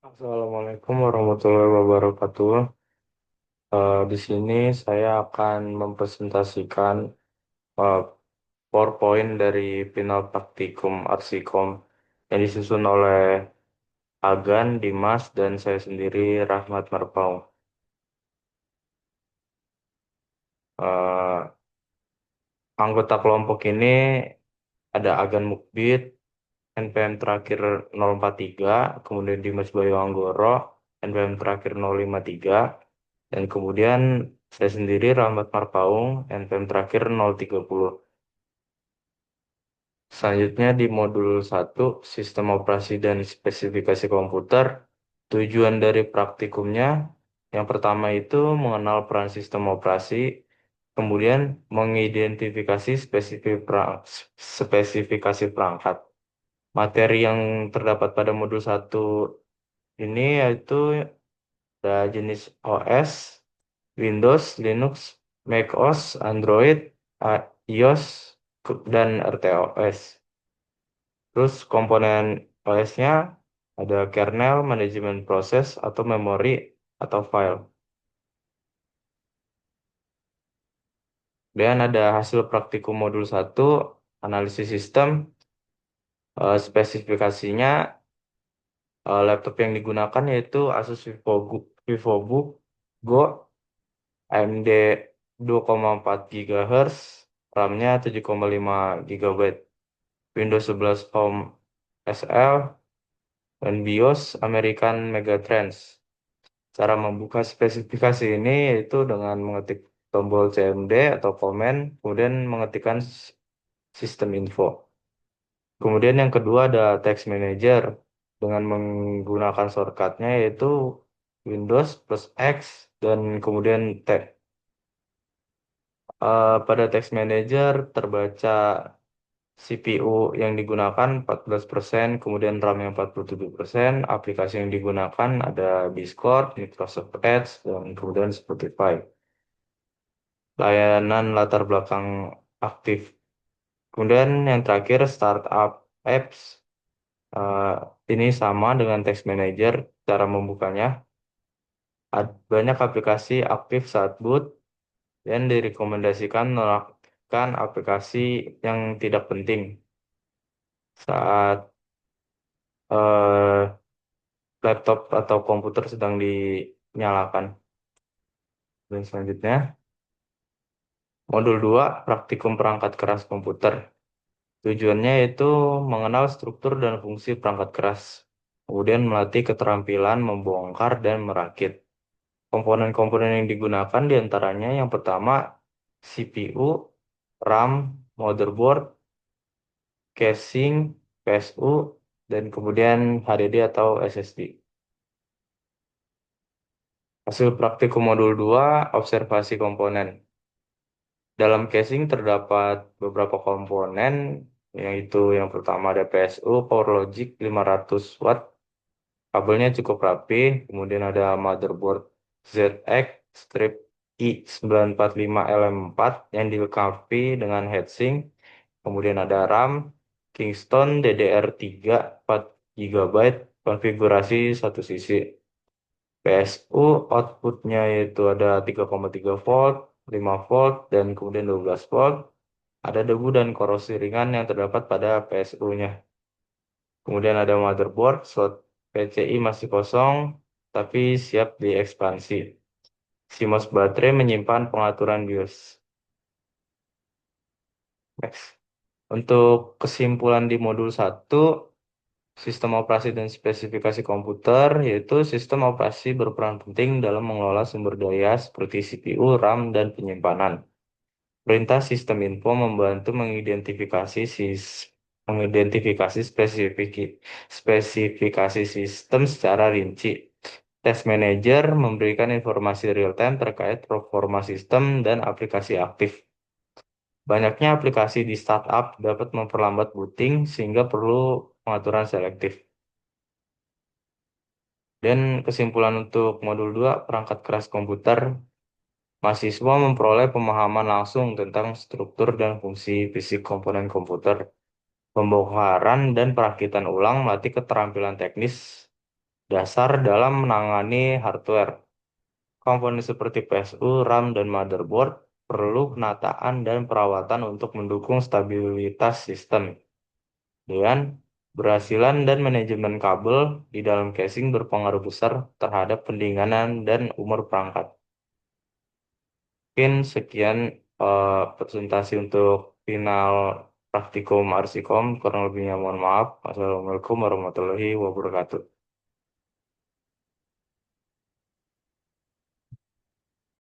Assalamualaikum warahmatullahi wabarakatuh. Di sini saya akan mempresentasikan eh, PowerPoint dari Final Praktikum Arsikom yang disusun oleh Agan, Dimas, dan saya sendiri Rahmat Marpau. Eh, Anggota kelompok ini ada Agan Mukbit, NPM terakhir 043, kemudian Dimas Bayu Anggoro, NPM terakhir 053, dan kemudian saya sendiri Rahmat Marpaung, NPM terakhir 030. Selanjutnya di modul 1, Sistem Operasi dan Spesifikasi Komputer. Tujuan dari praktikumnya, yang pertama itu mengenal peran sistem operasi, kemudian mengidentifikasi spesifikasi perangkat. Materi yang terdapat pada modul 1 ini yaitu ada jenis OS, Windows, Linux, macOS, Android, iOS, dan RTOS. Terus komponen OS-nya ada kernel, manajemen proses, atau memori, atau file. Dan ada hasil praktikum modul 1, analisis sistem. Spesifikasinya, laptop yang digunakan yaitu Asus VivoBook Go AMD 2,4 GHz, RAM-nya 7,5 GB, Windows 11 Home SL, dan BIOS American Megatrends. Cara membuka spesifikasi ini yaitu dengan mengetik tombol CMD atau komen, kemudian mengetikkan sistem info. Kemudian yang kedua ada text manager dengan menggunakan shortcutnya yaitu Windows plus X dan kemudian T. Pada text manager terbaca CPU yang digunakan 14%, kemudian RAM yang 47%, aplikasi yang digunakan ada Discord, Microsoft Edge, dan kemudian Spotify. Layanan latar belakang aktif. Kemudian yang terakhir startup apps. Eh, ini sama dengan text manager, cara membukanya. Banyak aplikasi aktif saat boot dan direkomendasikan menonaktifkan aplikasi yang tidak penting saat eh, laptop atau komputer sedang dinyalakan. Dan selanjutnya, modul 2 praktikum perangkat keras komputer. Tujuannya yaitu mengenal struktur dan fungsi perangkat keras, kemudian melatih keterampilan membongkar dan merakit. Komponen-komponen yang digunakan diantaranya yang pertama CPU, RAM, motherboard, casing, PSU, dan kemudian HDD atau SSD. Hasil praktikum modul 2 observasi komponen. Dalam casing terdapat beberapa komponen, yaitu yang pertama ada PSU, Power Logic 500 watt, kabelnya cukup rapi, kemudian ada motherboard ZX strip i945LM4 yang dilengkapi dengan heatsink, kemudian ada RAM Kingston DDR3 4 GB, konfigurasi satu sisi. PSU outputnya yaitu ada 3,3 volt, 5 volt, dan kemudian 12 volt. Ada debu dan korosi ringan yang terdapat pada PSU-nya. Kemudian ada motherboard, slot PCI masih kosong, tapi siap diekspansi. CMOS baterai menyimpan pengaturan BIOS. Next. Untuk kesimpulan di modul 1, sistem operasi dan spesifikasi komputer, yaitu sistem operasi berperan penting dalam mengelola sumber daya seperti CPU, RAM, dan penyimpanan. Perintah sistem info membantu mengidentifikasi spesifikasi sistem secara rinci. Test Manager memberikan informasi real-time terkait performa sistem dan aplikasi aktif. Banyaknya aplikasi di startup dapat memperlambat booting sehingga perlu pengaturan selektif. Dan kesimpulan untuk modul 2 perangkat keras komputer, mahasiswa memperoleh pemahaman langsung tentang struktur dan fungsi fisik komponen komputer. Pembongkaran dan perakitan ulang melatih keterampilan teknis Dasar dalam menangani hardware. Komponen seperti PSU, RAM, dan motherboard perlu penataan dan perawatan untuk mendukung stabilitas sistem. Dengan berhasilan dan manajemen kabel di dalam casing berpengaruh besar terhadap pendinginan dan umur perangkat. Mungkin sekian presentasi untuk final praktikum Arsikom. Kurang lebihnya mohon maaf. Wassalamualaikum warahmatullahi wabarakatuh.